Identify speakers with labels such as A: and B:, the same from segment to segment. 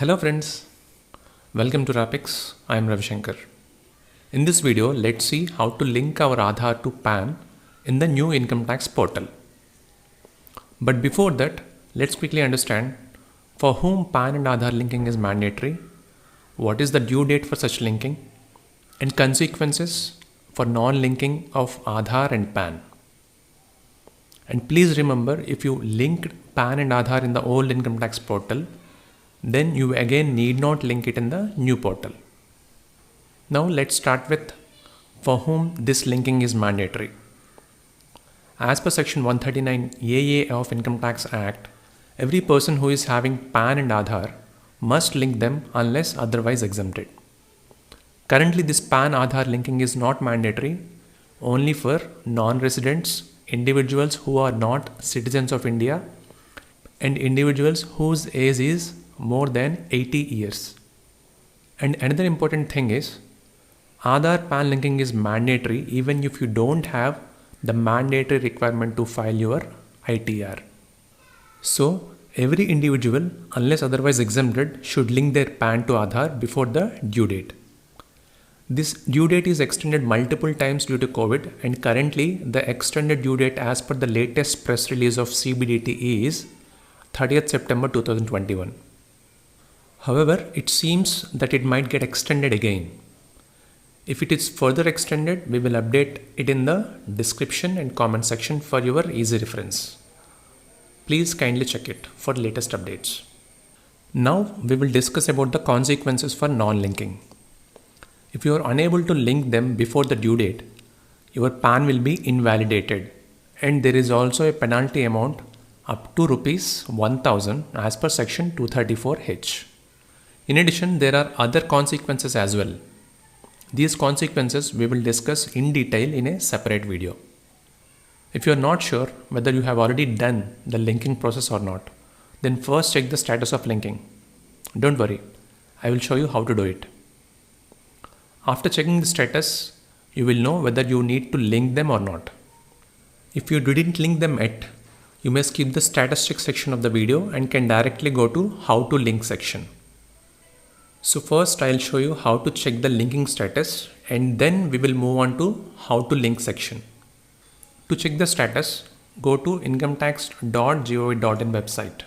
A: Hello friends, welcome to Rapix. I am Ravi Shankar. In this video, let's see how to link our Aadhaar to PAN in the new income tax portal. But before that, let's quickly understand for whom PAN and Aadhaar linking is mandatory, what is the due date for such linking, and consequences for non-linking of Aadhaar and PAN. And please remember, if you linked PAN and Aadhaar in the old income tax portal, then you again need not link it in the new portal. Now let's start with for whom this linking is mandatory. As per section 139 AA of Income Tax Act, every person who is having PAN and Aadhaar must link them unless otherwise exempted. Currently this PAN Aadhaar linking is not mandatory only for non-residents, individuals who are not citizens of India, and individuals whose age is more than 80 years. And another important thing is Aadhaar PAN linking is mandatory even if you don't have the mandatory requirement to file your ITR. So every individual, unless otherwise exempted, should link their PAN to Aadhaar before the due date. This due date is extended multiple times due to COVID, and currently the extended due date as per the latest press release of CBDT is 30th September 2021. However, it seems that it might get extended again. If it is further extended, we will update it in the description and comment section for your easy reference. Please kindly check it for latest updates. Now we will discuss about the consequences for non-linking. If you are unable to link them before the due date, your PAN will be invalidated, and there is also a penalty amount up to Rs 1000 as per section 234H. In addition, there are other consequences as well. These consequences we will discuss in detail in a separate video. If you are not sure whether you have already done the linking process or not, then first check the status of linking. Don't worry, I will show you how to do it. After checking the status, you will know whether you need to link them or not. If you didn't link them yet, you may skip the statistics section of the video and can directly go to how to link section. So first I'll show you how to check the linking status, and then we will move on to how to link section. To check the status, go to incometax.gov.in website.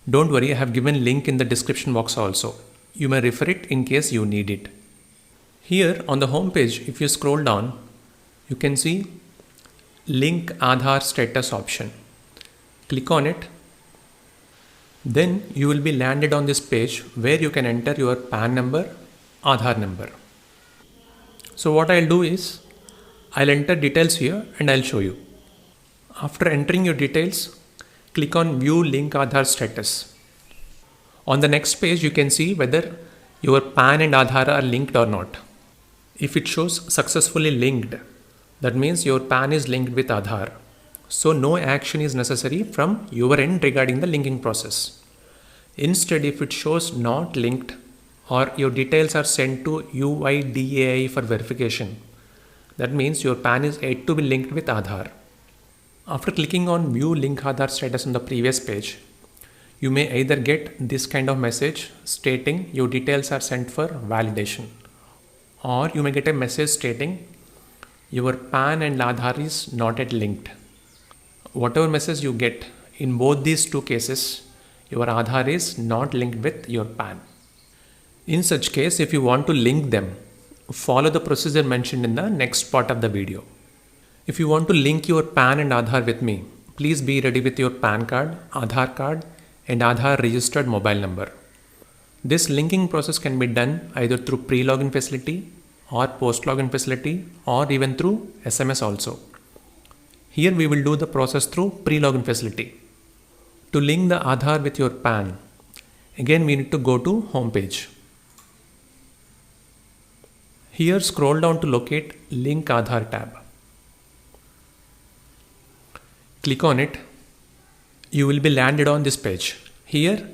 A: Don't worry, I have given link in the description box also. You may refer it in case you need it. Here on the home page, if you scroll down, you can see Link Aadhaar Status option. Click on it. Then you will be landed on this page where you can enter your PAN number, Aadhaar number. So what I'll do is, I'll enter details here and I'll show you. After entering your details, click on View Link Aadhaar Status. On the next page, you can see whether your PAN and Aadhaar are linked or not. If it shows successfully linked, that means your PAN is linked with Aadhaar. So no action is necessary from your end regarding the linking process. Instead, if it shows not linked or your details are sent to UIDAI for verification, that means your PAN is yet to be linked with Aadhaar. After clicking on View Link Aadhaar Status on the previous page, you may either get this kind of message stating your details are sent for validation, or you may get a message stating your PAN and Aadhaar is not yet linked. Whatever message you get, in both these two cases, your Aadhaar is not linked with your PAN. In such case, if you want to link them, follow the procedure mentioned in the next part of the video. If you want to link your PAN and Aadhaar with me, please be ready with your PAN card, Aadhaar card, and Aadhaar registered mobile number. This linking process can be done either through pre-login facility or post-login facility, or even through SMS also. Here we will do the process through pre-login facility. To link the Aadhaar with your PAN, again we need to go to home page. Here scroll down to locate Link Aadhaar tab. Click on it. You will be landed on this page. Here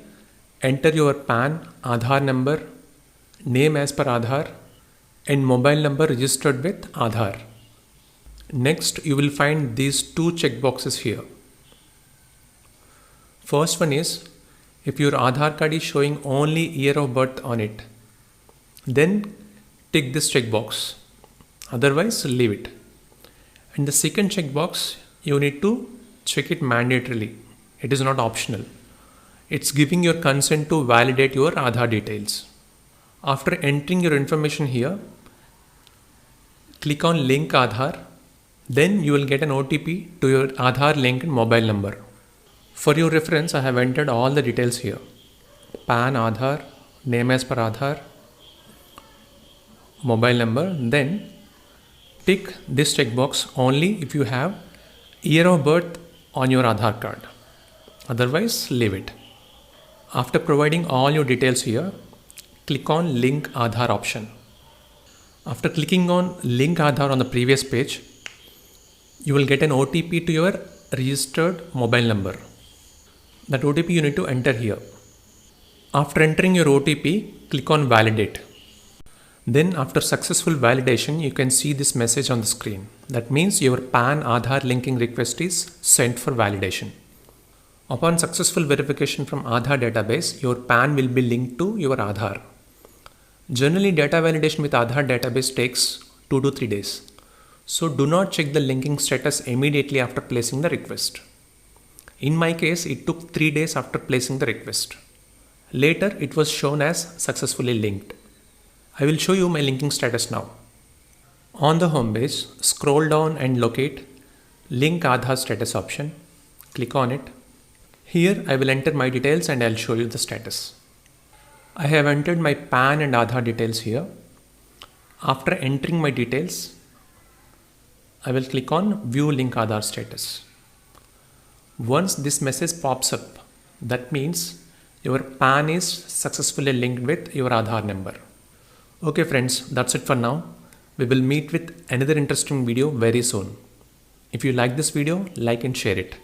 A: enter your PAN, Aadhaar number, name as per Aadhaar, and mobile number registered with Aadhaar. Next, you will find these two checkboxes here. First one is If your Aadhaar card is showing only year of birth on it, then tick this checkbox. Otherwise, leave it. And the second checkbox, you need to check it mandatorily. It is not optional. It's giving your consent to validate your Aadhaar details. After entering your information here, click on Link Aadhaar. Then you will get an OTP to your Aadhaar linked mobile number. For your reference, I have entered all the details here. PAN, Aadhaar, name as per Aadhaar, mobile number. Then tick this checkbox only if you have year of birth on your Aadhaar card. Otherwise, leave it. After providing all your details here, click on Link Aadhaar option. After clicking on Link Aadhaar on the previous page, you will get an OTP to your registered mobile number. That OTP you need to enter here. After entering your OTP, click on Validate. Then after successful validation, you can see this message on the screen. That means your PAN Aadhaar linking request is sent for validation. Upon successful verification from Aadhaar database, your PAN will be linked to your Aadhaar. Generally, data validation with Aadhaar database takes 2 to 3 days. So do not check the linking status immediately after placing the request. In my case, it took 3 days after placing the request. Later, it was shown as successfully linked. I will show you my linking status now. On the home page, scroll down and locate Link Aadhaar status option. Click on it. Here I will enter my details and I'll show you the status. I have entered my PAN and Aadhaar details here. After entering my details, I will click on View Link Aadhaar status. Once this message pops up, that means your PAN is successfully linked with your Aadhaar number. Okay friends, that's it for now. We will meet with another interesting video very soon. If you like this video, like and share it.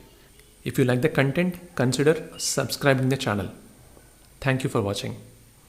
A: If you like the content, consider subscribing the channel. Thank you for watching.